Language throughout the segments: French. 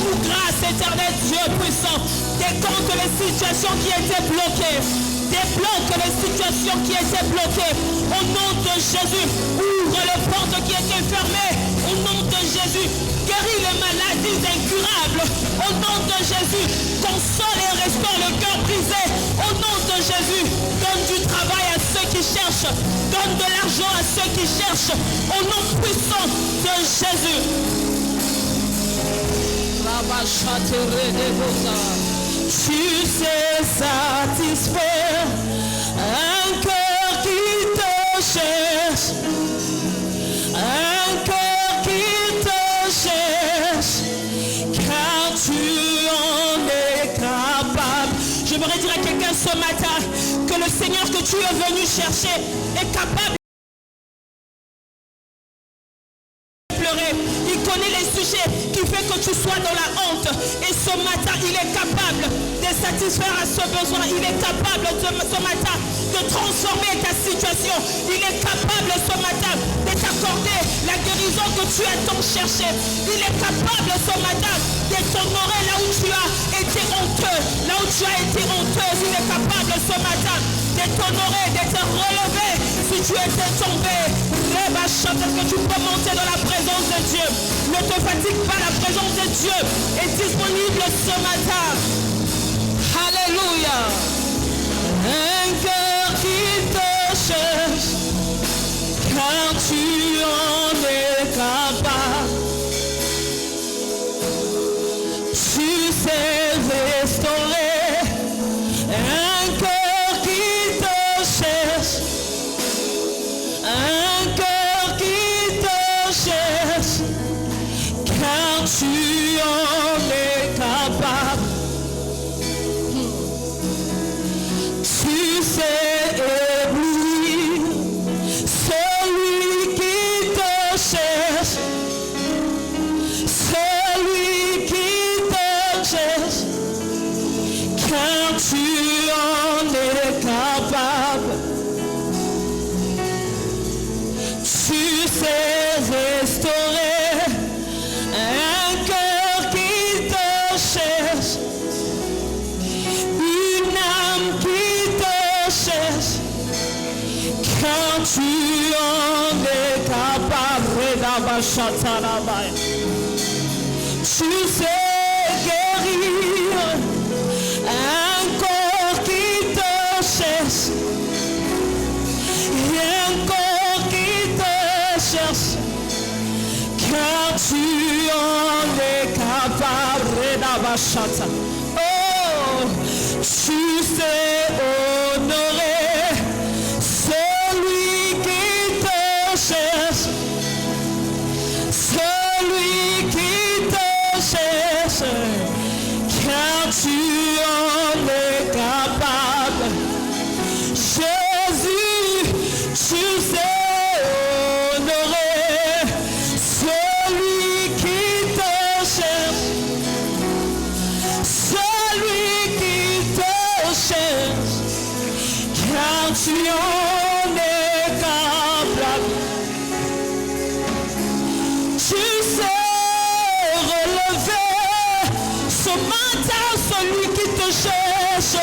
fais-nous grâce, éternel Dieu puissant. Décompte les situations qui étaient bloquées. Débloque les situations qui étaient bloquées. Au nom de Jésus, ouvre les portes qui étaient fermées. Au nom de Jésus, guéris les maladies incurables. Au nom de Jésus, console et restaure le cœur brisé. Au nom de Jésus, donne du travail à ceux qui cherchent. Donne de l'argent à ceux qui cherchent. Au nom puissant de Jésus. Tu sais satisfaire un cœur qui te cherche, un cœur qui te cherche, car tu en es capable. Je voudrais dire à quelqu'un ce matin que le Seigneur que tu es venu chercher est capable. Il connaît les sujets qui fait que tu sois dans la honte. Et ce matin, il est capable de satisfaire à ce besoin. Il est capable ce matin de transformer ta situation. Il est capable ce matin de t'accorder la guérison que tu as tant cherché. Il est capable ce matin de t'honorer là où tu as été honteux. Là où tu as été honteuse, il est capable ce matin de t'honorer, de te relever si tu étais tombé. Est-ce que tu peux monter dans la présence de Dieu? Ne te fatigue pas, la présence de Dieu est disponible ce matin. Alléluia. Un cœur qui te cherche, car tu en es capable. Tu sais restaurer un cœur qui te cherche, un cœur qui te cherche, car tu en es capable. Tu sais éblouir celui qui te cherche, celui qui te cherche, car tu en es capable. Tu sais restaurer un cœur qui te cherche, une âme qui te cherche, car tu en es capable. Tu sais guérir un corps qui te cherche, un corps qui te cherche, car tu en es capable. Oh, tu sais honorer celui qui te cherche, celui qui te cherche, car tu en es capable. Jésus, tu sais honorer celui qui te cherche, celui qui te cherche, car tu en es capable. Tu sais relever ce matin celui qui te cherche.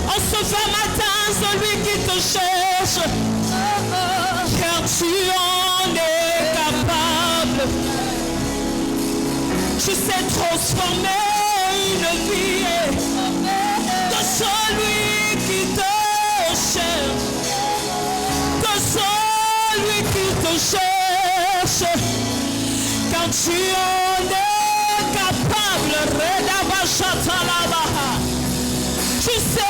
En ce matin, celui qui te cherche, car tu en es capable. Tu sais transformer une vie de celui qui te cherche, de celui qui te cherche, car tu en es capable. Tu sais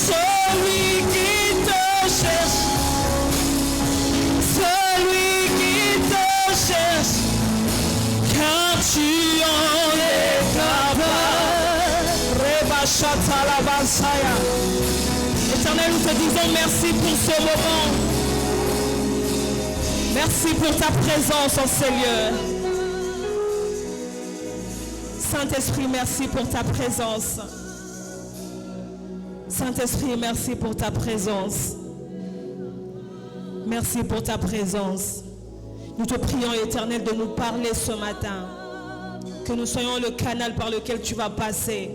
celui qui te cherche, celui qui te cherche, car tu en es capable. Éternel, nous te disons merci pour ce moment. Merci pour ta présence en ces lieux. Saint-Esprit, merci pour ta présence. Saint-Esprit, merci pour ta présence. Merci pour ta présence. Nous te prions, Éternel, de nous parler ce matin. Que nous soyons le canal par lequel tu vas passer,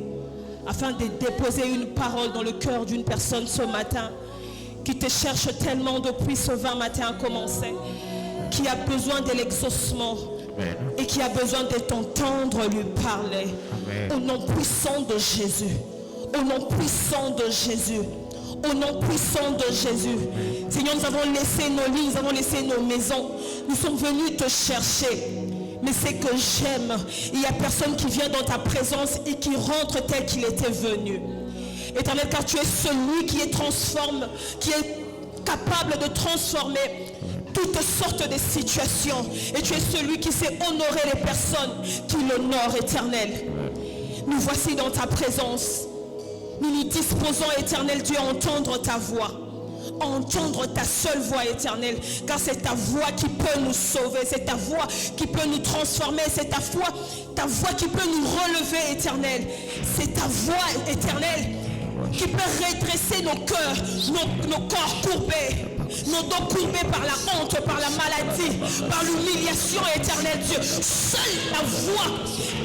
afin de déposer une parole dans le cœur d'une personne ce matin, qui te cherche tellement depuis ce 20 matin à commencer, qui a besoin de l'exaucement et qui a besoin de t'entendre lui parler. Amen. Au nom puissant de Jésus. Au nom puissant de Jésus. Au nom puissant de Jésus. Seigneur, nous avons laissé nos lits, nous avons laissé nos maisons. Nous sommes venus te chercher. Mais c'est que j'aime. Il n'y a personne qui vient dans ta présence et qui rentre tel qu'il était venu. Éternel, car tu es celui qui est transforme, qui est capable de transformer toutes sortes de situations. Et tu es celui qui sait honorer les personnes qui l'honorent, Éternel. Nous voici dans ta présence. Nous nous disposons, Éternel Dieu, à entendre ta voix. À entendre ta seule voix, Éternelle. Car c'est ta voix qui peut nous sauver. C'est ta voix qui peut nous transformer. C'est ta voix qui peut nous relever, Éternel. C'est ta voix, Éternelle, qui peut redresser nos cœurs, nos corps courbés, nos dos courbés par la honte, par la maladie, par l'humiliation, Éternel Dieu. Seule ta voix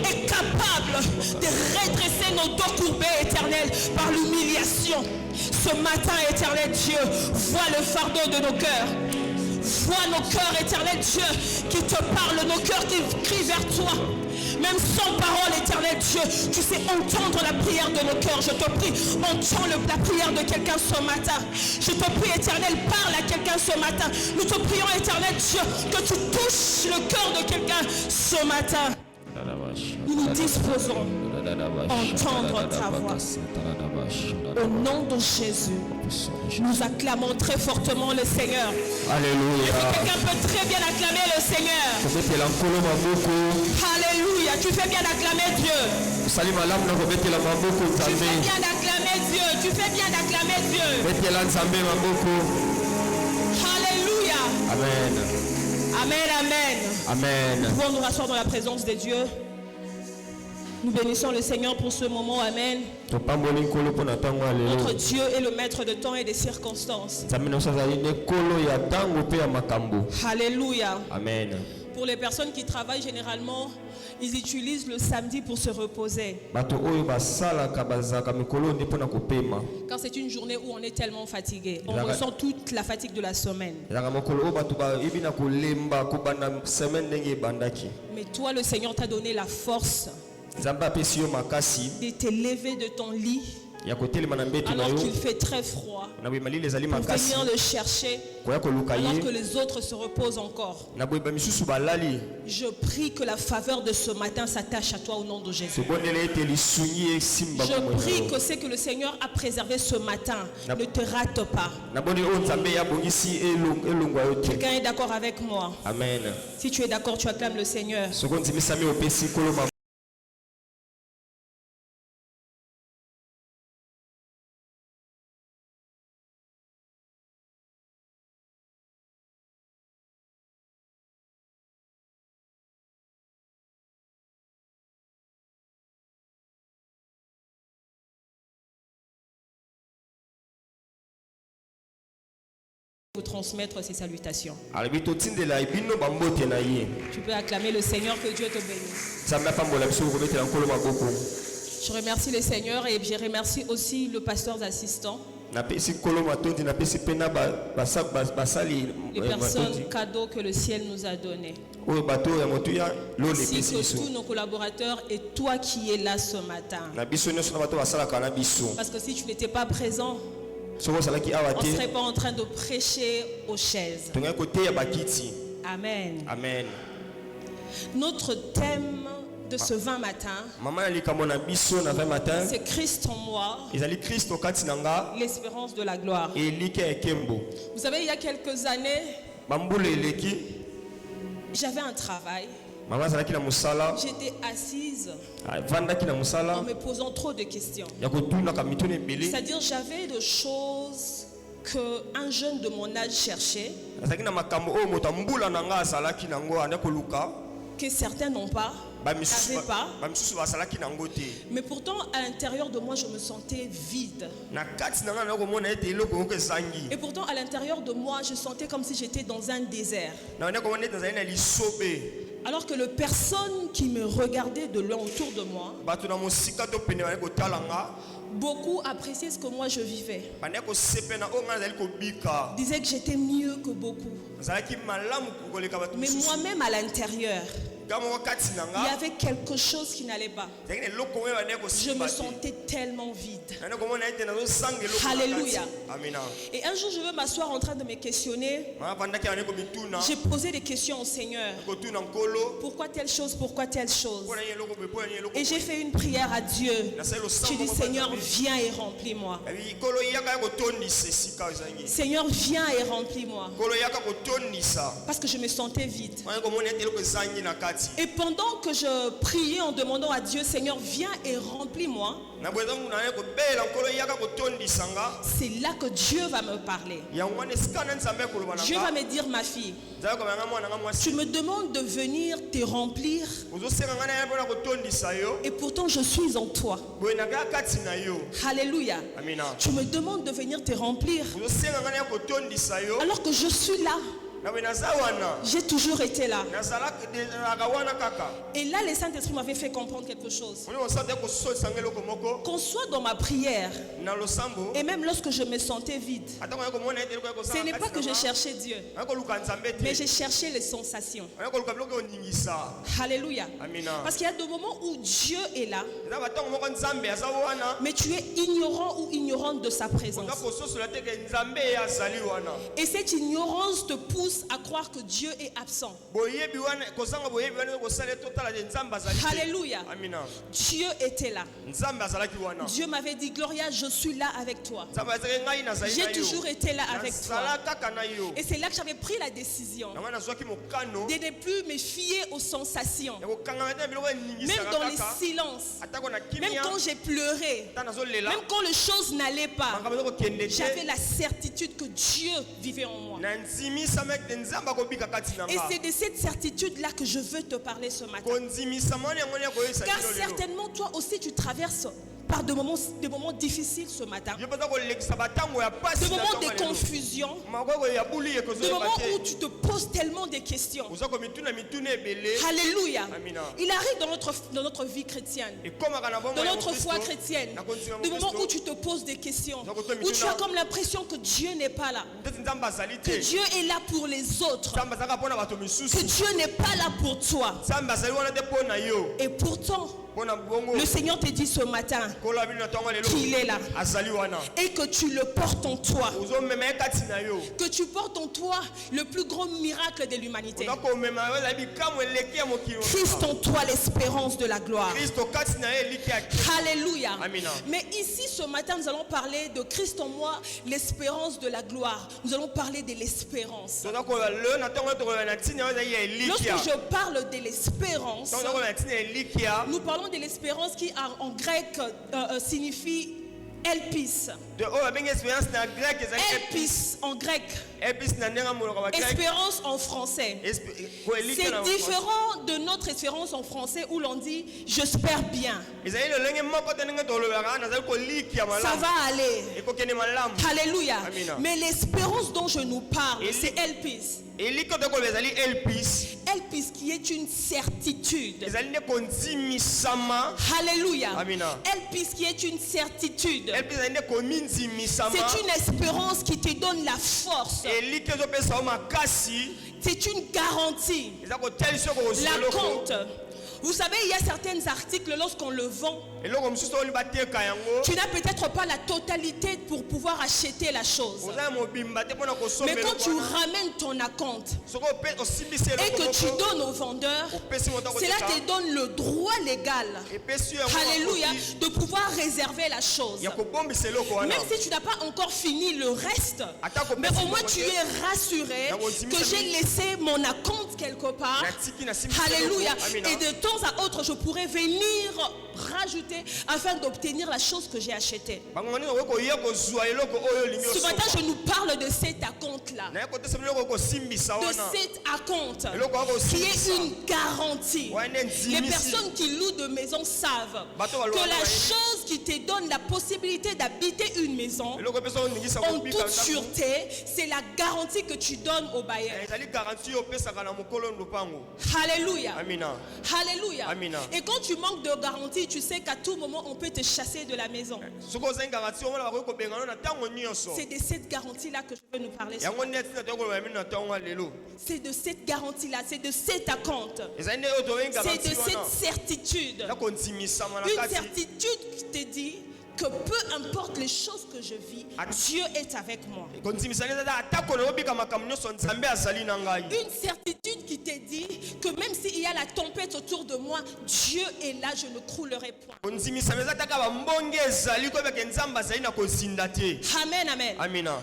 est capable de redresser nos dos courbés, Éternel, par l'humiliation. Ce matin, Éternel Dieu, vois le fardeau de nos cœurs. Vois nos cœurs, Éternel Dieu, qui te parlent, nos cœurs qui crient vers toi. Même sans parole, Éternel Dieu, tu sais entendre la prière de nos cœurs. Je te prie, entends la prière de quelqu'un ce matin. Je te prie, Éternel, parle à quelqu'un ce matin. Nous te prions, Éternel Dieu, que tu touches le cœur de quelqu'un ce matin. Nous nous disposons à entendre ta voix. Au nom de Jésus, nous acclamons très fortement le Seigneur. Alléluia. Quelqu'un peut très bien acclamer le Seigneur. Alléluia. Tu fais bien d'acclamer Dieu. Tu fais bien d'acclamer Dieu. Tu fais bien d'acclamer Dieu. Alléluia. Amen. Amen, amen. Amen. Nous pouvons nous rasseoir dans la présence de Dieu. Nous bénissons le Seigneur pour ce moment. Amen. Notre Dieu est le maître de temps et des circonstances. Alléluia. Amen. Pour les personnes qui travaillent généralement, ils utilisent le samedi pour se reposer. Car c'est une journée où on est tellement fatigué. On ressent toute la fatigue de la semaine. Mais toi, le Seigneur t'a donné la force de te lever de ton lit alors qu'il fait très froid pour venir le chercher alors que les autres se reposent encore. Je prie que la faveur de ce matin s'attache à toi au nom de Jésus. Je prie que ce que le Seigneur a préservé ce matin ne te rate pas. Quelqu'un est d'accord avec moi? Amen. Si tu es d'accord, tu acclames le Seigneur. Transmettre ses salutations. Tu peux acclamer le Seigneur, que Dieu te bénisse. Je remercie le Seigneur et je remercie aussi le pasteur assistant. Les personnes cadeaux que le ciel nous a donnés. Ainsi que tous nos collaborateurs et toi qui es là ce matin. Parce que si tu n'étais pas présent, on ne serait pas en train de prêcher aux chaises. Amen. Amen. Notre thème de ce 20 matin, c'est Christ en moi, l'espérance de la gloire. Vous savez, il y a quelques années, j'avais un travail. J'étais assise en me posant trop de questions. C'est-à-dire, j'avais des choses qu'un jeune de mon âge cherchait, que certains n'ont pas, n'avais pas. Mais pourtant, à l'intérieur de moi, je me sentais vide. Et pourtant, à l'intérieur de moi, je sentais comme si j'étais dans un désert. Alors que les personnes qui me regardaient de loin autour de moi, beaucoup appréciaient ce que moi je vivais. Disaient que j'étais mieux que beaucoup. Mais moi-même à l'intérieur, il y avait quelque chose qui n'allait pas. Je me sentais tellement vide. Alléluia. Et un jour, je veux m'asseoir en train de me questionner. J'ai posé des questions au Seigneur. Pourquoi telle chose? Pourquoi telle chose? Et j'ai fait une prière à Dieu. J'ai dit, Seigneur, viens et remplis-moi. Seigneur, viens et remplis-moi. Parce que je me sentais vide. Et pendant que je priais en demandant à Dieu, Seigneur, viens et remplis-moi, c'est là que Dieu va me parler. Dieu va me dire, ma fille, tu me demandes de venir te remplir, et pourtant je suis en toi. Alléluia. Tu me demandes de venir te remplir, alors que je suis là. J'ai toujours été là. Et là, le Saint-Esprit m'avait fait comprendre quelque chose. Qu'on soit dans ma prière, et même lorsque je me sentais vide, ce n'est pas que je cherchais Dieu, mais j'ai cherché les sensations. Alléluia. Parce qu'il y a des moments où Dieu est là, mais tu es ignorant ou ignorante de sa présence. Et cette ignorance te pousse à croire que Dieu est absent. Alléluia. Dieu était là. Dieu m'avait dit, Gloria, je suis là avec toi. J'ai toujours été là avec toi. Et c'est là que j'avais pris la décision de ne plus me fier aux sensations. Même dans les silences, même quand j'ai pleuré, même quand les choses n'allaient pas, j'avais la certitude que Dieu vivait en moi. Et c'est de cette certitude-là que je veux te parler ce matin. Car certainement toi aussi tu traverses par des moments difficiles ce matin, des moments de confusion, des moments où tu te poses tellement de questions. Alléluia. Il arrive dans notre vie chrétienne, dans notre foi chrétienne, des moments où tu te poses des questions, où tu as comme l'impression que Dieu n'est pas là, que Dieu est là pour les autres, que Dieu n'est pas là pour toi. Et pourtant, le Seigneur te dit ce matin qu'il est là et que tu le portes en toi, que tu portes en toi le plus grand miracle de l'humanité. Christ en toi, l'espérance de la gloire. Alléluia. Mais ici ce matin nous allons parler de Christ en moi, l'espérance de la gloire. Nous allons parler de l'espérance. Lorsque je parle de l'espérance, nous parlons de l'espérance qui en grec signifie elpis. Elpis en grec. Espérance en français. C'est différent de notre espérance en français où l'on dit j'espère bien. Ça va aller. Alléluia. Mais l'espérance dont je nous parle, c'est elpis. Elpis qui est une certitude. Alléluia. Elpis qui est une certitude. C'est une espérance qui te donne la force. C'est une garantie. La compte. Vous savez, il y a certains articles, lorsqu'on le vend, tu n'as peut-être pas la totalité pour pouvoir acheter la chose. Mais quand tu ramènes ton acompte et que tu donnes au vendeur, cela te donne le droit légal, alléluia, de pouvoir réserver la chose. Même si tu n'as pas encore fini le reste, mais au moins tu es rassuré que j'ai laissé mon acompte quelque part. Alléluia. Et de temps à autre, je pourrais venir rajouter afin d'obtenir la chose que j'ai achetée. Ce matin, je nous parle de cet acompte-là. De cet acompte qui est une garantie. Les personnes qui louent de maisons savent que la chose qui te donne la possibilité d'habiter une maison en toute sûreté, c'est la garantie que tu donnes au bailleur. Alléluia. Alléluia. Et quand tu manques de garantie, tu sais qu'à tout moment on peut te chasser de la maison. C'est de cette garantie-là que je veux nous parler. C'est de cette garantie-là, c'est de cet acompte. C'est de cette certitude. Une certitude qui te dit que peu importe les choses que je vis, Dieu est avec moi. Une certitude qui te dit que même s'il y a la tempête autour de moi, Dieu est là, je ne croulerai point. Amen, amen.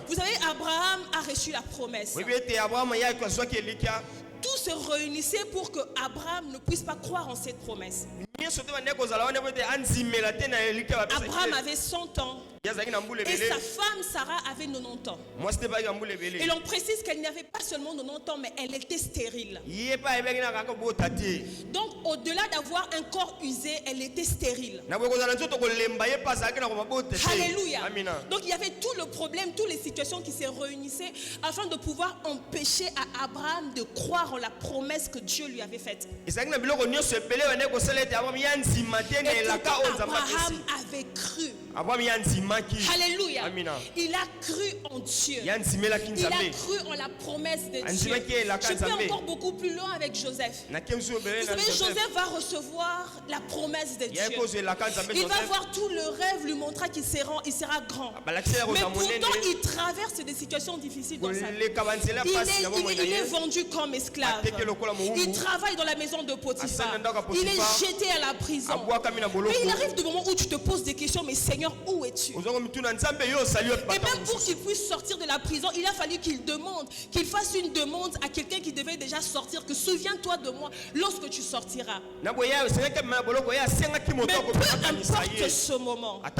Vous savez, Abraham a reçu la promesse. Tout se réunissait pour que Abraham ne puisse pas croire en cette promesse. Abraham avait 100 ans. Et sa femme Sarah avait 90 ans. Et l'on précise qu'elle n'avait pas seulement 90 ans, mais elle était stérile. Donc au-delà d'avoir un corps usé, elle était stérile. Alléluia. Donc il y avait tout le problème, toutes les situations qui se réunissaient afin de pouvoir empêcher à Abraham de croire en la promesse que Dieu lui avait faite. Et pourtant Abraham avait cru. Alléluia. Il a cru en Dieu. Il a cru en la promesse de Dieu. Je peux encore beaucoup plus loin avec Joseph. Vous savez, Joseph va recevoir la promesse de Dieu. Il va voir tout le rêve, lui montrera qu'il sera grand. Mais pourtant, il traverse des situations difficiles dans sa vie. Il est vendu comme esclave. Il travaille dans la maison de Potiphar. Il est jeté à la prison. Mais il arrive du moment où tu te poses des questions, mais Seigneur, où es-tu? Et même pour qu'il puisse sortir de la prison, il a fallu qu'il fasse une demande à quelqu'un qui devait déjà sortir, que souviens-toi de moi lorsque tu sortiras. Mais peu importe ce moment, à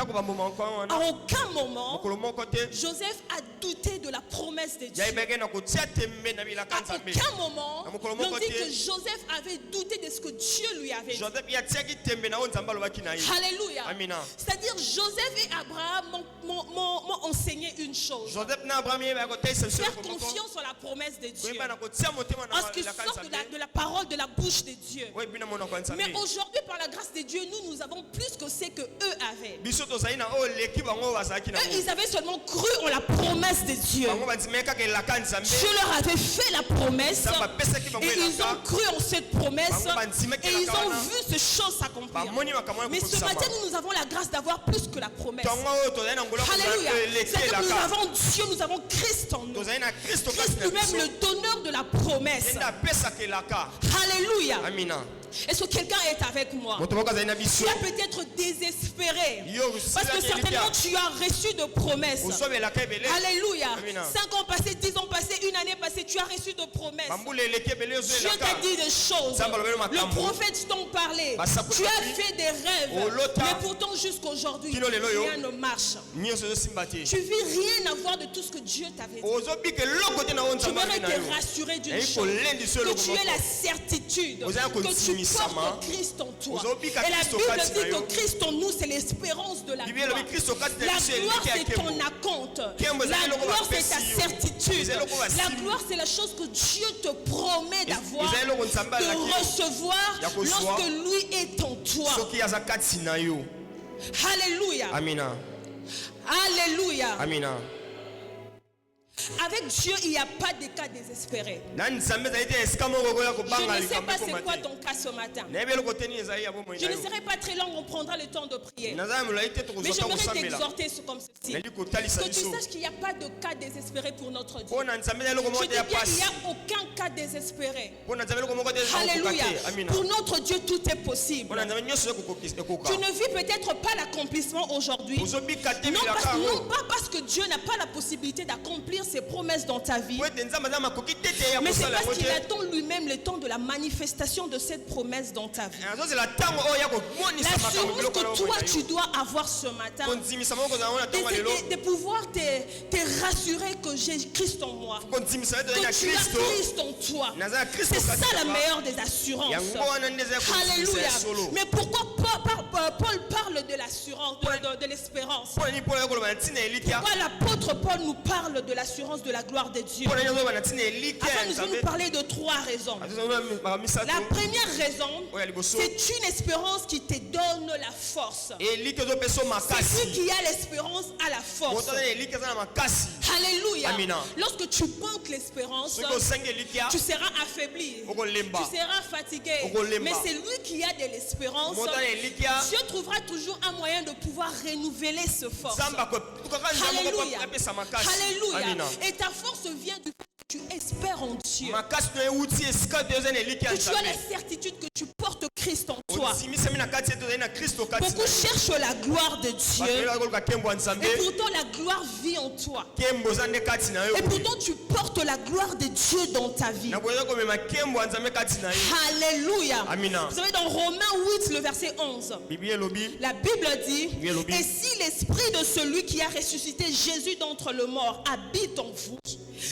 aucun moment, Joseph a douté de la promesse de Dieu. À aucun moment, on dit que Joseph avait douté de ce que Dieu lui avait dit. Alléluia. C'est-à-dire Joseph et Abraham m'ont enseigné une chose. Faire confiance en la promesse de Dieu. En ce qui sort de la parole de la bouche de Dieu. Mais aujourd'hui, par la grâce de Dieu, nous avons plus que ce que eux avaient. Eux, ils avaient seulement cru en la promesse de Dieu. Dieu leur avait fait la promesse. Et ils ont cru en cette promesse. Et ils ont vu ces choses s'accomplir. Mais ce matin, nous avons la grâce d'avoir plus que la promesse. Alléluia. C'est que nous avons Dieu, nous avons Christ en nous. Christ lui-même, le donneur de la promesse. Alléluia. Est-ce que quelqu'un est avec moi? Tu as peut-être désespéré parce que certainement tu as reçu de promesses. Alléluia. 5 ans passés, 10 ans passés, une année passée, tu as reçu de promesses. Dieu t'a dit des choses. Le prophète t'en parlait. Tu as fait des rêves. Mais pourtant jusqu'aujourd'hui, rien ne marche. Tu vis rien à voir de tout ce que Dieu t'avait dit. Tu voudrais te rassurer d'une chose, que tu aies la certitude que tu portes Christ en toi. Et la Bible dit que Christ en nous, c'est l'espérance de la gloire. La gloire, c'est ton acompte. La gloire, c'est ta certitude. La gloire, c'est la chose que Dieu te promet d'avoir, de recevoir lorsque lui est en toi. Alléluia. Alléluia. Avec Dieu, il n'y a pas de cas désespérés. Je ne sais pas c'est quoi ton cas ce matin. Je ne serai pas très long, on prendra le temps de prier. Mais j'aimerais t'exhorter comme ceci. Que tu saches qu'il n'y a pas de cas désespéré pour notre Dieu. Je dis bien, il n'y a aucun cas désespéré. Alléluia. Pour notre Dieu, tout est possible. Tu ne vis peut-être pas l'accomplissement aujourd'hui. Non pas parce que Dieu n'a pas la possibilité d'accomplir ses promesses dans ta vie, mais c'est parce qu'il attend lui-même le temps de la manifestation de cette promesse dans ta vie. L'assurance que toi tu dois avoir ce matin, de pouvoir te rassurer que j'ai Christ en moi, que tu as Christ en toi. C'est ça la meilleure des assurances. Alléluia. Mais pourquoi Paul parle de l'assurance, de l'espérance? Pourquoi l'apôtre Paul nous parle de l'assurance de la gloire de Dieu? Afin, nous allons nous parler de 3 raisons. La première raison, c'est une espérance qui te donne la force. C'est celui qui a l'espérance à la force. Alléluia. Lorsque tu manques l'espérance, tu seras affaibli, tu seras fatigué. Mais c'est lui qui a de l'espérance. Dieu trouvera toujours un moyen de pouvoir renouveler ce force. Alléluia. Alléluia. Et ta force vient du fait que tu espères en Dieu. Que tu as la certitude que tu portes Christ en toi. Beaucoup cherchent la gloire de Dieu, et pourtant la gloire vit en toi. Et pourtant tu portes la gloire de Dieu dans ta vie. Alléluia. Vous savez, dans Romains 8, le verset 11, la Bible dit: et si l'esprit de celui qui a ressuscité Jésus d'entre les morts habite en vous,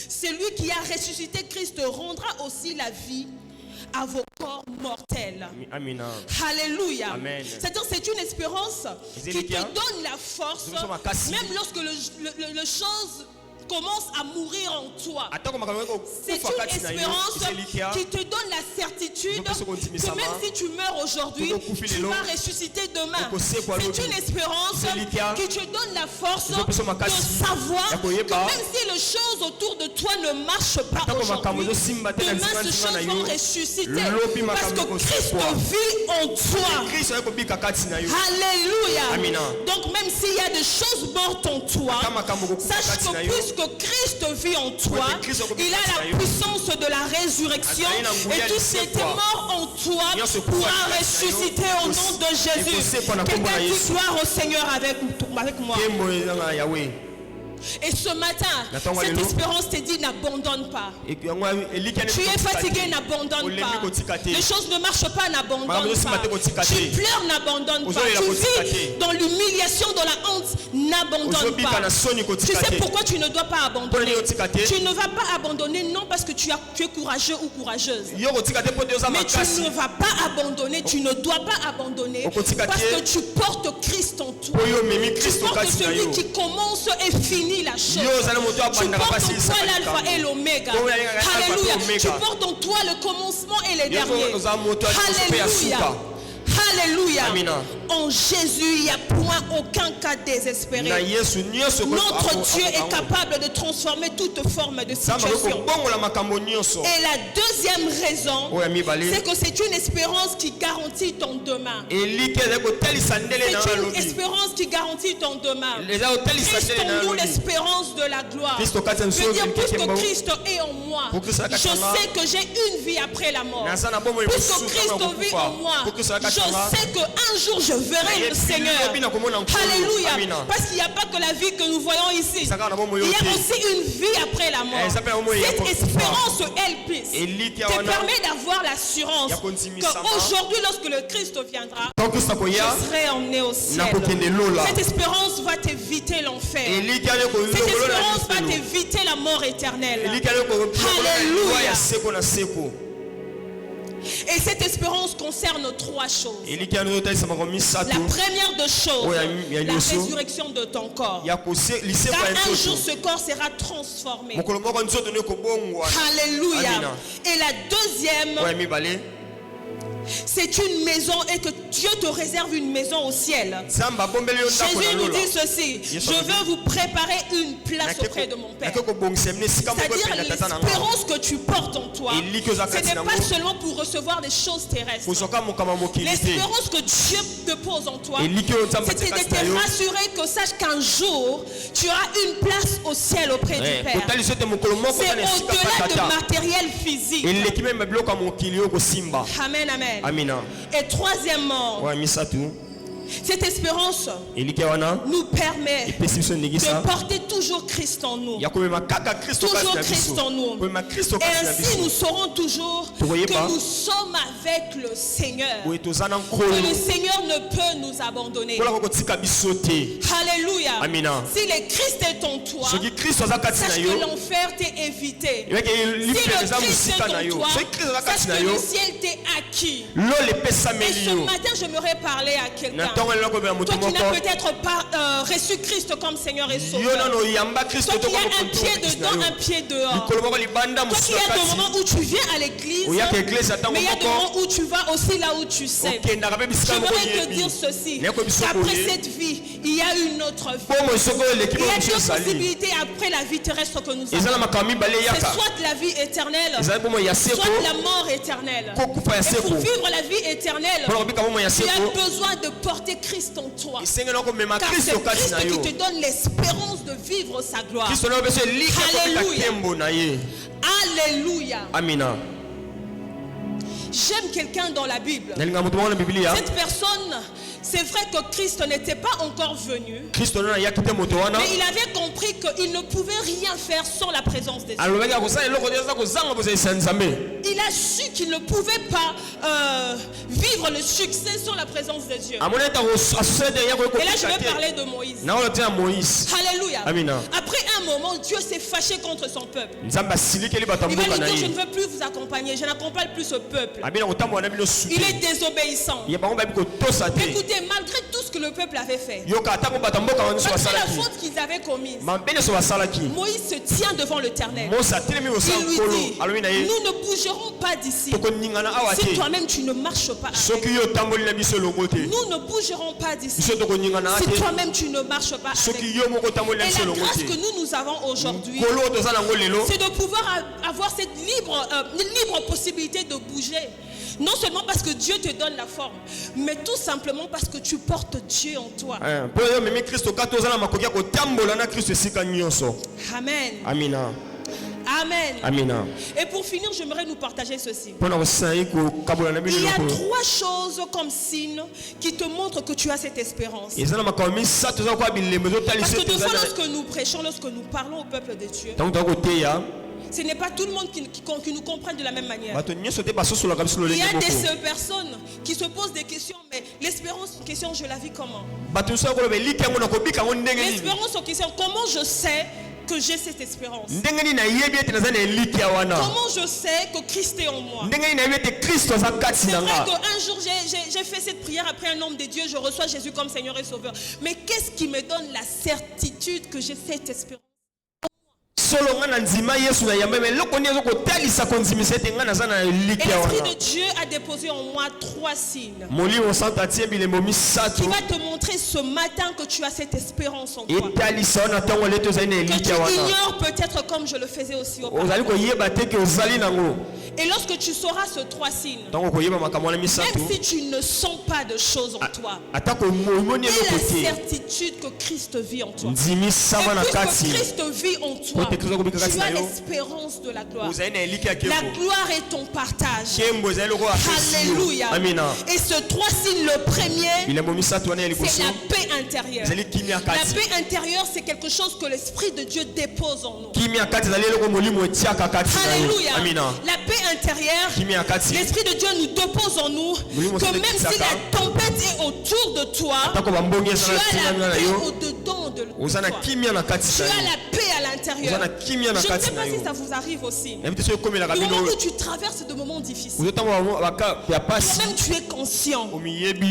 celui qui a ressuscité Christ rendra aussi la vie à vos corps mortels. Amen. Alléluia. C'est-à-dire, c'est une espérance qui te donne la force, même lorsque le chose commence à mourir en toi. C'est une espérance qui te donne la certitude que même si tu meurs aujourd'hui, tu vas ressusciter demain. C'est une espérance qui te donne la force de savoir que même si les choses autour de toi ne marchent pas aujourd'hui, demain ces choses vont ressusciter parce que Christ vit en toi. Alléluia. Donc même s'il y a des choses mortes en toi, sache que puisque Christ vit en toi, il a la puissance de la résurrection, et tout ce qui était mort en toi pourra ressusciter au nom de Jésus. Quelqu'un dit gloire au Seigneur avec moi. Et ce matin, cette espérance te dit: n'abandonne pas. Tu es fatigué, n'abandonne pas. Les choses ne marchent pas, n'abandonne pas. Tu pleures, n'abandonne pas. Tu vis dans l'humiliation, dans la honte, n'abandonne pas. Tu sais pourquoi tu ne dois pas abandonner? Tu ne vas pas abandonner, non parce que tu es courageux ou courageuse, mais tu ne vas pas abandonner, tu ne dois pas abandonner parce que tu portes Christ en toi. Tu portes celui qui commence et finit la chose. Tu portes en toi l'alpha et l'oméga. Alléluia. Tu portes en toi le commencement et le dernier. Alléluia. Alléluia. En Jésus, il n'y a point aucun cas désespéré. Notre Dieu est capable de transformer toute forme de situation. Et la deuxième raison, c'est que c'est une espérance qui garantit ton demain. C'est une espérance qui garantit ton demain. Christ en nous, l'espérance de la gloire. Je veux dire, puisque Christ est en moi, je sais que j'ai une vie après la mort. Puisque Christ vit en moi, je sais qu'un jour je verrai le Seigneur. Alléluia. Parce qu'il n'y a pas que la vie que nous voyons ici. Il y a aussi une vie après la mort. Cette espérance, elle te permet d'avoir l'assurance qu'aujourd'hui, lorsque le Christ viendra, je serai emmené au ciel. Cette espérance va t'éviter l'enfer. Cette espérance va t'éviter la mort éternelle. Alléluia. Et cette espérance concerne 3 choses. La première de choses, la résurrection de ton corps. Car un jour ce corps sera transformé. Alléluia. Et la deuxième, c'est une maison, et que Dieu te réserve une maison au ciel. Jésus nous dit ceci: je veux vous préparer une place auprès de mon Père. C'est-à-dire l'espérance que tu portes en toi, ce n'est pas seulement pour recevoir des choses terrestres. L'espérance que Dieu te pose en toi, c'est de te rassurer que sache qu'un jour tu auras une place au ciel auprès du Père. C'est au-delà de matériel physique. Amen, amen. Amina. Et troisièmement, Cette espérance nous permet de porter toujours Christ en nous. Toujours Christ en nous. Et ainsi nous saurons toujours que nous sommes avec le Seigneur. Que le Seigneur ne peut nous abandonner. Alléluia. Si le Christ est en toi, sache que l'enfer t'est évité. Si le Christ est en toi, sache que le ciel t'est acquis. Et ce matin, j'aimerais parler à quelqu'un. Toi qui n'as peut-être pas reçu Christ comme Seigneur et Sauveur. Toi qui as un pied dedans, un pied dehors. Toi qui as des moments où tu viens à l'église, mais il y a des moments où tu vas aussi là où tu sais. J'aimerais te dire ceci. Après cette vie, il y a une autre vie. Il y a deux possibilités après la vie terrestre que nous avons. C'est soit la vie éternelle, soit la mort éternelle. Et pour vivre la vie éternelle, tu as besoin de porter Christ en toi. Car c'est Christ qui te donne l'espérance de vivre sa gloire. Alléluia. Alléluia. Amina. J'aime quelqu'un dans la Bible. Cette personne, c'est vrai que Christ n'était pas encore venu, mais il avait compris qu'il ne pouvait rien faire sans la présence de Dieu. Il a su qu'il ne pouvait pas vivre le succès sans la présence de Dieu. Et là je vais parler de Moïse. Alléluia. Après un moment, Dieu s'est fâché contre son peuple. Il va lui dire, je ne veux plus vous accompagner, je n'accompagne plus ce peuple. Il est désobéissant. Écoutez, malgré tout ce que le peuple avait fait, malgré la faute qu'ils avaient commise, Moïse se tient devant l'Éternel. Il lui dit, nous ne bougerons pas d'ici si toi-même tu ne marches pas avec nous. Nous ne bougerons pas d'ici si toi-même tu ne marches pas avec nous. Et la grâce que nous avons aujourd'hui, c'est de pouvoir avoir cette libre possibilité de bouger. Non seulement parce que Dieu te donne la forme, mais tout simplement parce que tu portes Dieu en toi. Amen. Amina. Amen. Amina. Et pour finir, j'aimerais nous partager ceci. Il y a trois choses comme signes qui te montrent que tu as cette espérance. Parce que des fois, lorsque nous prêchons, lorsque nous parlons au peuple de Dieu, ce n'est pas tout le monde qui nous comprenne de la même manière. Il y a des personnes qui se posent des questions, mais l'espérance en question, je la vis comment? L'espérance en question, comment je sais que j'ai cette espérance? Comment je sais que Christ est en moi? C'est vrai qu'un jour j'ai fait cette prière après un homme de Dieu, je reçois Jésus comme Seigneur et Sauveur. Mais qu'est-ce qui me donne la certitude que j'ai cette espérance? Et l'Esprit de Dieu a déposé en moi trois signes qui va te montrer ce matin que tu as cette espérance en toi, que tu ignores peut-être comme je le faisais aussi auparavant. Et lorsque tu sauras ces trois signes, même si tu ne sens pas de choses en toi, et la certitude que Christ vit en toi, et puisque Christ vit en toi, tu as l'espérance de la gloire. La gloire est ton partage. Alléluia. Et ce trois signes, le premier, c'est la paix intérieure. La paix intérieure, c'est quelque chose que l'Esprit de Dieu dépose en nous. Alléluia. La paix intérieure, l'Esprit de Dieu nous dépose en nous, que même si la tempête est autour de toi, tu as la paix au-dedans de toi. Tu as la paix à l'intérieur. Je ne sais pas si ça vous arrive aussi. Le moment où tu traverses de moments difficiles, toi-même tu es conscient.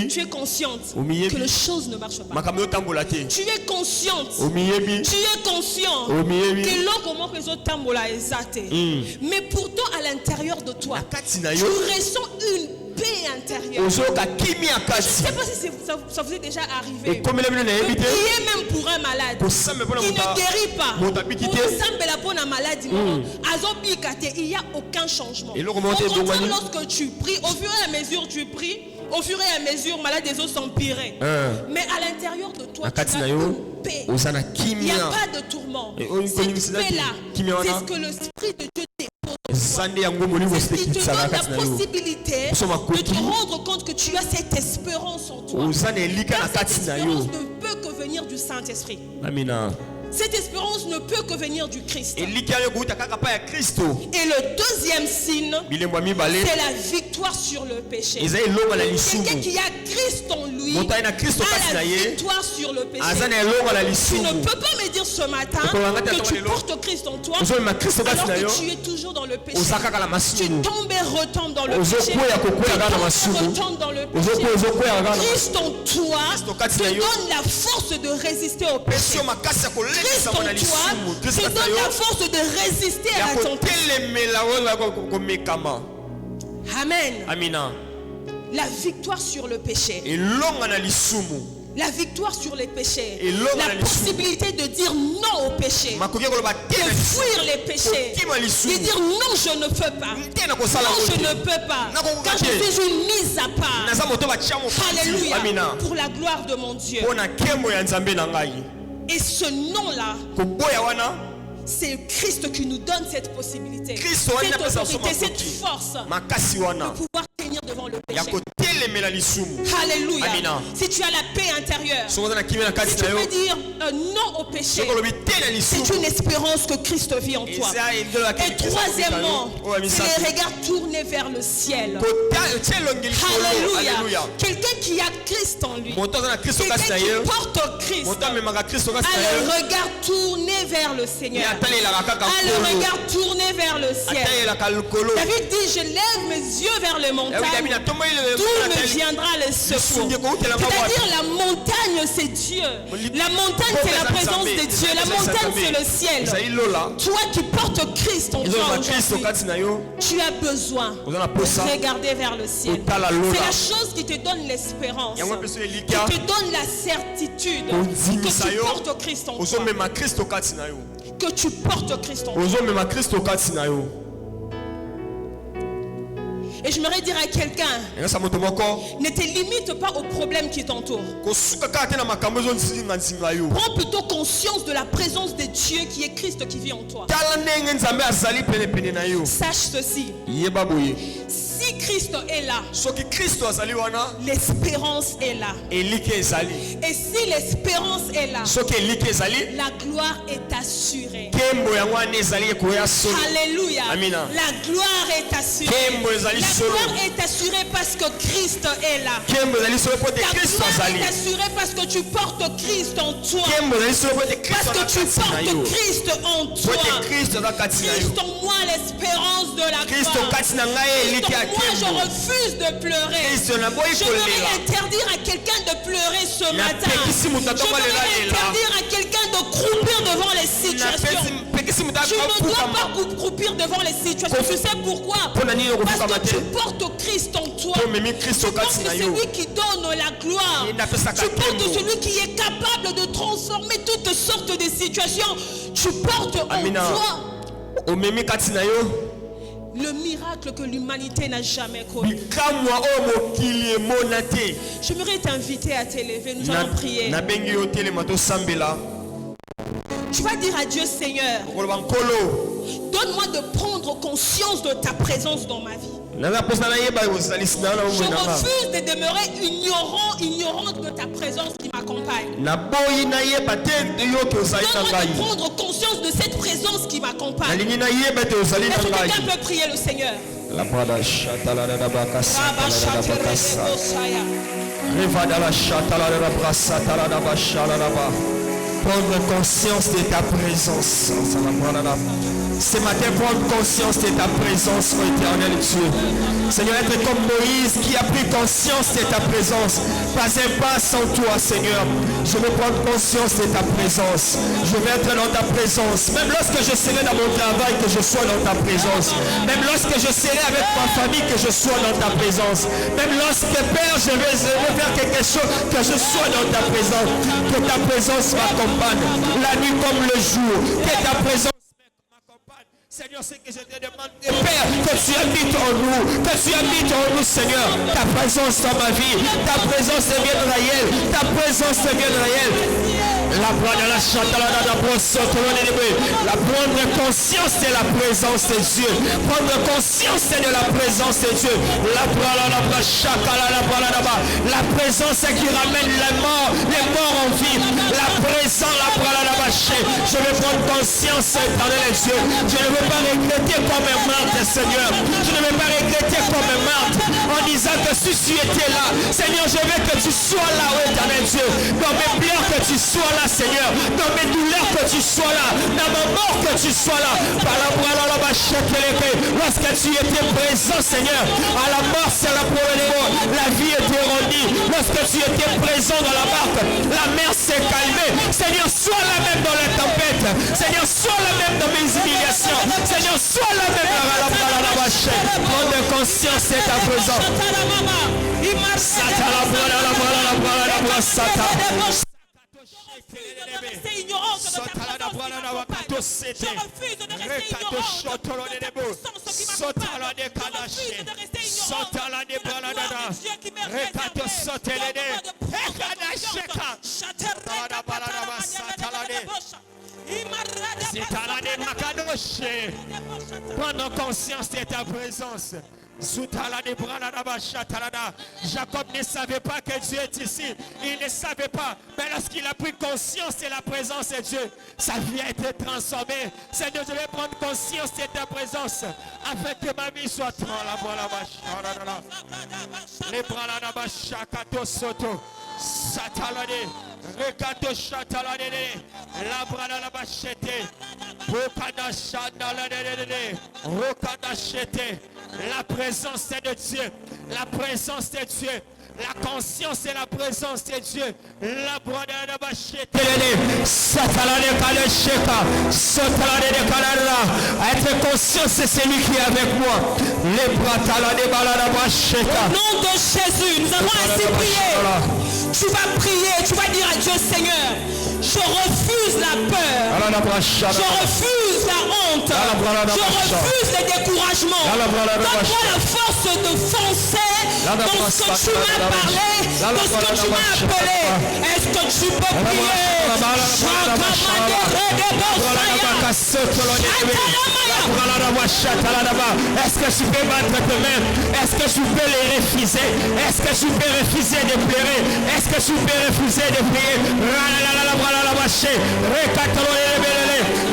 Tu es consciente que les choses ne marchent pas. Tu es consciente. Tu es conscient que l'on commence les autres tambola exaté. Mais pourtant à l'intérieur de toi, tu ressens une paix intérieure. Je ne sais pas si ça vous est déjà arrivé. De prier même pour un malade qui ne guérit pas. Il n'y a aucun changement. Au contraire, lorsque tu pries, au fur et à mesure tu pries, au fur et à mesure, malade des autres s'empirer. Mais à l'intérieur de toi, tu as une paix. Il n'y a pas de tourment. Cette paix-là, c'est ce que l'Esprit de Dieu dépose. toi. Il te donne la possibilité de te rendre compte que tu as cette espérance en toi. Car cette espérance ne peut que venir du Saint-Esprit. Cette espérance ne peut que venir du Christ. Et le deuxième signe, c'est la victoire sur le péché. Quelqu'un qui a Christ en lui a la victoire sur le péché. Tu ne peux pas me dire ce matin que tu portes Christ en toi alors que tu es toujours dans le péché. Tu tombes et retombes dans le péché. Tu tombes et retombes dans le péché. Christ en toi te donne la force de résister au péché. Christ en toi te donne la force de résister à la tentation. Amen. La victoire sur le péché. La victoire sur les péchés. La possibilité de dire non au péché. De fuir les péchés. De dire non, je ne peux pas. Non, je ne peux pas. Car je suis une mise à part. Alléluia. Pour la gloire de mon Dieu. Et ce nom-là, c'est Christ qui nous donne cette possibilité, cette autorité, cette force de pouvoir tenir devant le péché. Alléluia. Si tu as la paix intérieure, si tu peux dire non au péché, c'est une espérance que Christ vit en toi. Et troisièmement, c'est les regards tournés vers le ciel. Alléluia. Quelqu'un qui a Christ en lui, quelqu'un qui porte Christ, a le regard tourné vers le Seigneur, a le regard tourné vers le ciel. David dit, je lève mes yeux vers les montagnes, d'où me viendra le secours. C'est-à-dire la montagne c'est Dieu, la montagne c'est la présence de Dieu, la montagne c'est le ciel. Toi qui portes Christ en toi aujourd'hui, tu as besoin de regarder vers le ciel. C'est la chose qui te donne l'espérance, qui te donne la certitude que tu portes Christ en toi. Que tu portes Christ en toi. Et je voudrais dire à quelqu'un, ne te limite pas aux problèmes qui t'entourent. Prends plutôt conscience de la présence de Dieu qui est Christ qui vit en toi. Sache ceci. Si Christ est là, l'espérance est là. Et si l'espérance est là, la gloire est assurée. Alléluia. La gloire est assurée. La gloire est assurée parce que Christ est là. Ta gloire est assurée parce que tu portes Christ en toi. Parce que tu portes Christ en toi. Christ en moi, l'espérance de la gloire. Moi, je refuse de pleurer. Je voudrais interdire à quelqu'un de pleurer ce matin. Je voudrais interdire à quelqu'un de croupir devant les situations. Tu ne dois pas croupir devant les situations. Tu sais pourquoi? Parce que tu portes Christ en toi. Tu portes celui qui donne la gloire. Tu portes celui qui est capable de transformer toutes sortes de situations. Tu portes en toi le miracle que l'humanité n'a jamais connu. J'aimerais t'inviter à t'élever. Nous allons prier. Tu vas dire à Dieu, Seigneur, donne-moi de prendre conscience de ta présence dans ma vie. Je refuse de demeurer ignorante de ta présence qui m'accompagne. Donne-moi de prendre conscience de cette présence qui m'accompagne. Est-ce que quelqu'un peut prier le Seigneur? Prendre conscience de ta présence. Ce matin, prendre conscience de ta présence, ô éternel Dieu. Seigneur, être comme Moïse qui a pris conscience de ta présence. Pas un pas sans toi, Seigneur. Je veux prendre conscience de ta présence. Je veux être dans ta présence. Même lorsque je serai dans mon travail, que je sois dans ta présence. Même lorsque je serai avec ma famille, que je sois dans ta présence. Même lorsque, Père, je vais faire quelque chose, que je sois dans ta présence. Que ta présence m'accompagne la nuit comme le jour. Que ta présence m'accompagne Seigneur, ce que je te demande, Père, que tu habites en nous, Seigneur. Ta présence dans ma vie, ta présence devient réelle, ta présence devient réelle. La prendre conscience de la présence de Dieu. Prendre conscience de la présence de Dieu. La présence qui ramène les morts en vie. La présence, je vais prendre conscience dans les Dieu. Je ne veux pas regretter comme un martyr, Seigneur. Je ne veux pas regretter comme un martyr en disant que si tu étais là, Seigneur, je veux que tu sois là, oh éternel Dieu. Dans mes pleurs, que tu sois là, Seigneur. Dans mes douleurs, que tu sois là. Dans ma mort, que tu sois là. Lorsque tu étais présent, Seigneur, à la mort, c'est la première. La vie était rendue. Lorsque tu étais présent dans la barque, la mer s'est calmée. Seigneur, sois là même dans la tempête. Seigneur, sois là même dans mes humiliations. Seigneur, sois là même dans la prendre conscience de ta présence. Je refuse de rester ignorant de ta présence qui m'accompagne. Je refuse de rester ignorant de ta puissance qui m'accompagne. Je refuse de rester ignorant de la gloire de Dieu qui m'est réservée. Prendre conscience de ta présence. Jacob ne savait pas que Dieu est ici. Il ne savait pas. Mais lorsqu'il a pris conscience de la présence de Dieu, sa vie a été transformée. Seigneur, je vais prendre conscience de ta présence afin que ma vie soit la présence de Dieu, la présence de Dieu, la conscience de la présence de Dieu, la être conscient, c'est celui qui est avec moi. Au nom de Jésus, nous allons ainsi prier. Tu vas prier, tu vas dire à Dieu, Seigneur, je refuse la peur, je refuse la honte, je refuse le découragement. Donne-moi la force de foncer dans ce que tu m'as parlé, dans ce que tu m'as appelé. Est-ce que tu peux prier? Est-ce que tu peux battre tes mains? Est-ce que tu peux les refuser? Est-ce que tu peux refuser de pleurer? Est-ce que tu peux refuser de prier?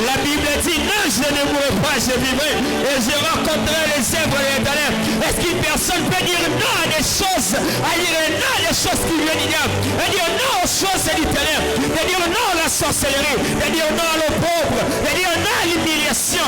La Bible dit, non, je ne mourrai pas, je vivrai et je rencontrerai les œuvres de l'Éternel. Est-ce qu'une personne peut dire non à des choses, à dire non à des choses qui viennent du diable, à dire non aux choses du ténèbre, à dire non à la sorcellerie, à dire non à l'opprobre, à dire non à l'humiliation?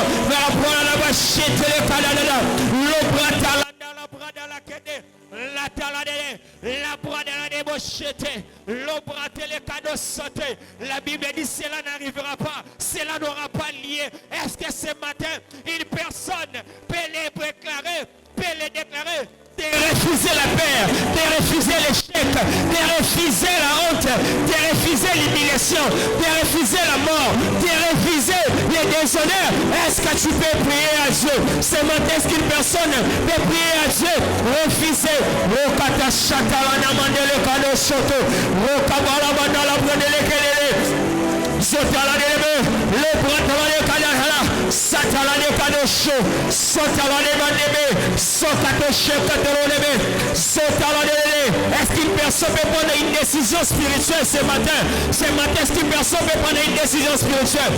La Bible dit cela n'arrivera pas, cela n'aura pas lieu. Est-ce que ce matin une personne peut les déclarer, de refuser la peur, de refuser l'échec, de refuser la honte, de refuser l'humiliation, de refuser la mort, de refuser les déshonneurs? Est-ce que tu peux prier à Dieu? Ce matin, est-ce qu'une personne peut prier à Dieu? Refuser. Est-ce qu'une personne peut prendre une décision spirituelle ce matin? Ce matin, est-ce qu'une personne peut prendre une décision spirituelle?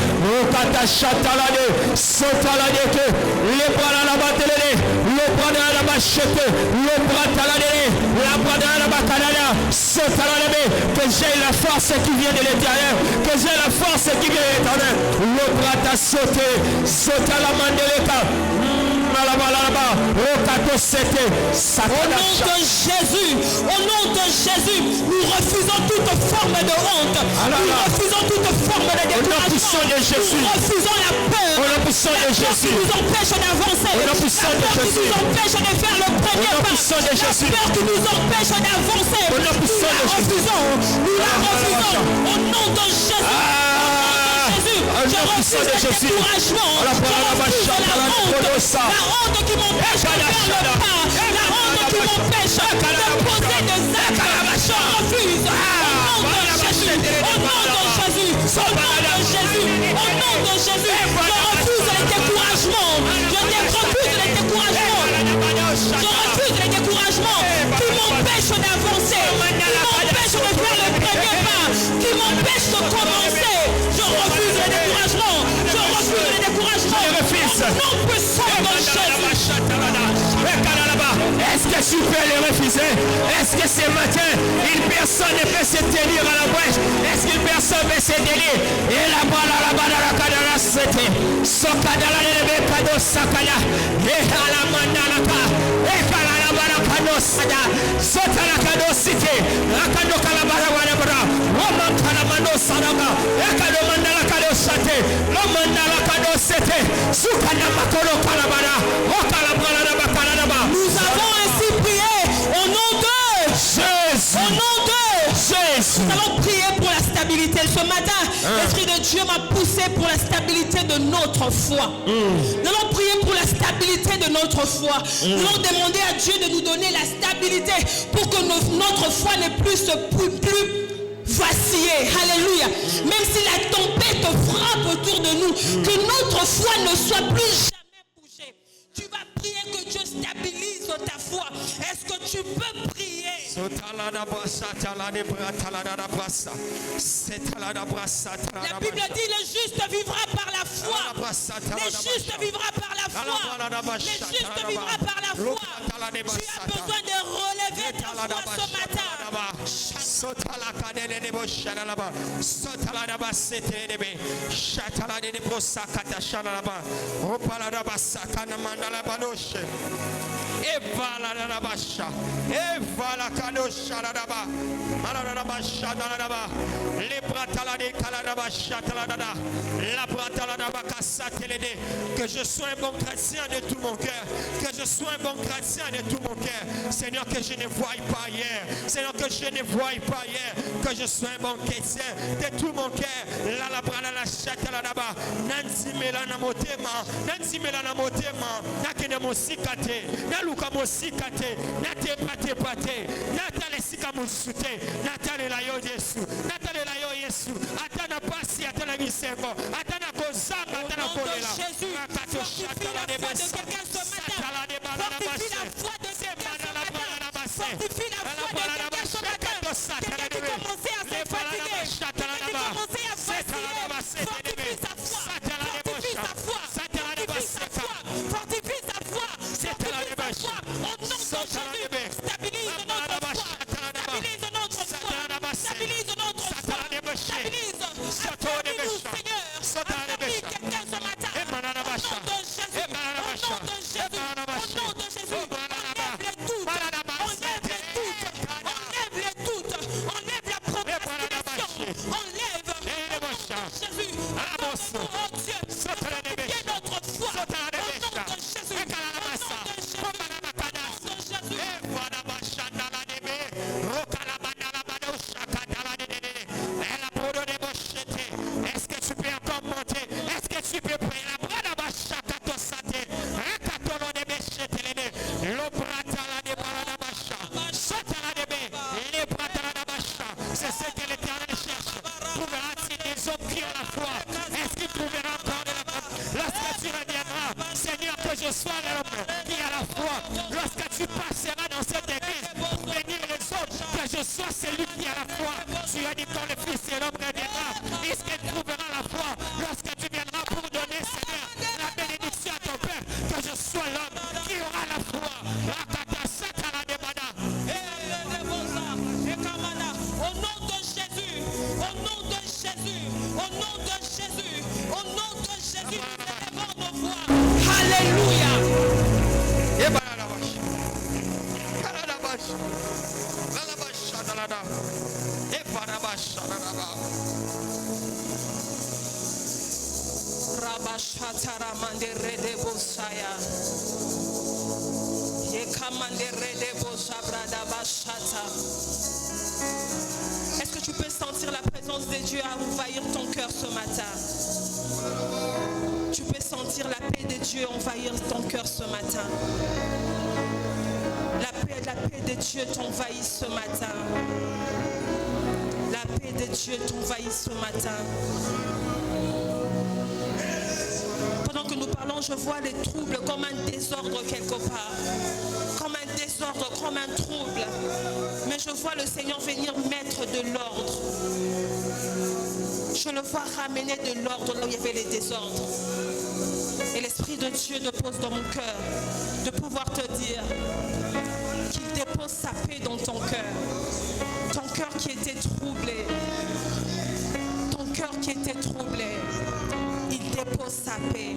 Que j'ai la force qui vient de l'Éternel, que j'ai la force qui vient de l'Éternel. Le bras t'a sauté, sauté à la main de l'État. Au nom de Jésus, nous refusons toute forme de honte, nous refusons toute forme de découragement, nous refusons la peur, la peur qui nous empêche d'avancer, la peur qui nous empêche de faire le premier pas, la peur qui nous empêche d'avancer, nous la refusons au nom de Jésus. le nom puissant de Jésus. La honte qui m'empêche de faire le pas. La honte qui m'empêche de poser des actes. Je refuse. Au nom de Jésus. Au nom de Jésus. Au nom de Jésus. Au nom de Jésus. Je refuse les découragements. Je refuse les découragements. Je refuse les découragements qui m'empêchent d'avancer. Qui m'empêchent de faire le premier pas. Qui m'empêchent de commencer. Je refuse les découragements. Je refuse les découragements. Non puissant de Jésus. Est-ce que tu peux les refuser? Est-ce que ce matin, une personne ne peut se tenir à la brèche? Est-ce qu'une personne peut se tenir? Et la cadara c'était. Sokadala de Kado Sakala. Et la mandalaka. Et Kalabara Kado Sada. Sotala Kado City. Rakado Kalabara Wadabra. Woman Kalamano Sadaka. Et Kado Mandala Kado Sate. Le Mandala Kado Sete. Sukana Makolo Kalabara. Okalabara Bakalaba. Nous avons ainsi prié au nom de Jésus. Au nom de Jésus. Nous allons prier pour la stabilité. Ce matin, l'Esprit de Dieu m'a poussé pour la stabilité de notre foi. Nous allons prier pour la stabilité de notre foi. Nous allons demander à Dieu de nous donner la stabilité pour que notre foi ne plus vaciller. Alléluia. Même si la tempête frappe autour de nous, que notre foi ne soit plus jamais bougée. Tu vas prier que Dieu stabilise ta foi. Est-ce que tu peux prier? La Bible dit le juste vivra par la foi. Le juste vivra par la foi. Le juste vivra par la foi. Tu as besoin de relever ta foi ce matin. Que je sois un bon chrétien de tout mon cœur. Que je sois un bon chrétien de tout mon cœur. Seigneur, que je ne voie pas hier. Seigneur, que je ne voie pas hier. Que je sois un bon chrétien de tout mon cœur. La brana la chata la daba. Nansi melana motema. Nansi melana motema. Nakene mosikate. Naluka mosikate. Nate pate pate. Natale sika musute. Natale la yo Yesu. Natale la yo Yesu. Atana pasi, atana misengo. Atana kozanga, atana kolela. Jésus, fortifie la foi de quelqu'un ce matin. Fortifie la foi de quelqu'un ce matin. Fortifie la foi de quelqu'un ce matin. Quelqu'un qui commençait à se fatiguer. Quelqu'un qui commençait à vaciller. Fortifie sa foi. Fortifie sa foi. Fortifie sa foi. Fortifie sa foi. Fortifie sa foi. Au nom de Jésus, stabilise notre foi. Stabilise notre foi. Stabilise notre foi. Stabilise. Stabilise-nous, Seigneur. Stabilise quelqu'un ce matin. Au nom de Jésus. Au nom de Jésus. Au nom de Jésus. Enlève les doutes. Enlève les doutes. Enlève les doutes. Enlève la procrastination. Enlève. Jésus. Oh Dieu. Fortifiez notre foi. Au nom de Jésus. Au nom de Jésus. Au nom de Jésus. Est-ce que tu peux encore monter? Est-ce que tu peux prier? La brada bachaka to sate. Rekatono de beshetelene. Lo bratala de barada bacha. Sotala de be. Le bratala de bacha. C'est ce que l'Éternel cherche. Trouvera-t-il des hommes qui ont la foi? Est-ce qu'il trouvera encore de la foi? Lorsque tu reviendras, Seigneur, que je sois l'homme qui a la foi. Lorsque tu passeras dans cette église pour bénir les autres, que je sois celui qui a la foi. Tu as dit quand le Fils et l'homme reviendra, est-ce qu'il trouvera la foi? Lorsque tu viendras pour donner, Seigneur, la bénédiction à ton Père, que je sois l'homme qui aura la foi. Au nom de Jésus, au nom de Jésus, au nom de Jésus, au nom de Jésus, nous élevons nos voix. Alléluia. Rabashatara mandere de bosaya. Yekamandere de bosabrada bashata. Est-ce que tu peux sentir la présence de Dieu envahir ton cœur ce matin? paix de Dieu envahir ton cœur ce matin. La paix de Dieu t'envahit ce matin. La paix de Dieu t'envahit ce matin. Pendant que nous parlons, je vois les troubles comme un désordre quelque part. Comme un désordre, comme un trouble. Mais je vois le Seigneur venir mettre de l'ordre. Je le vois ramener de l'ordre là où il y avait les désordres. Et l'Esprit de Dieu dépose dans mon cœur de pouvoir te dire qu'il dépose sa paix dans ton cœur. Ton cœur qui était troublé. Ton cœur qui était troublé. Il dépose sa paix.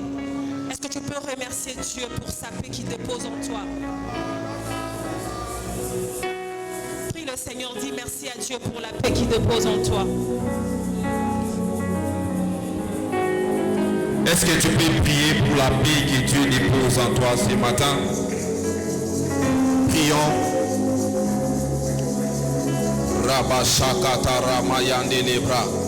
Est-ce que tu peux remercier Dieu pour sa paix qu'il dépose en toi? Prie le Seigneur, dis merci à Dieu pour la paix qu'il dépose en toi. Est-ce que tu peux prier pour la paix que Dieu dépose en toi ce matin? Prions. Rabashakata Ramayande Lebra.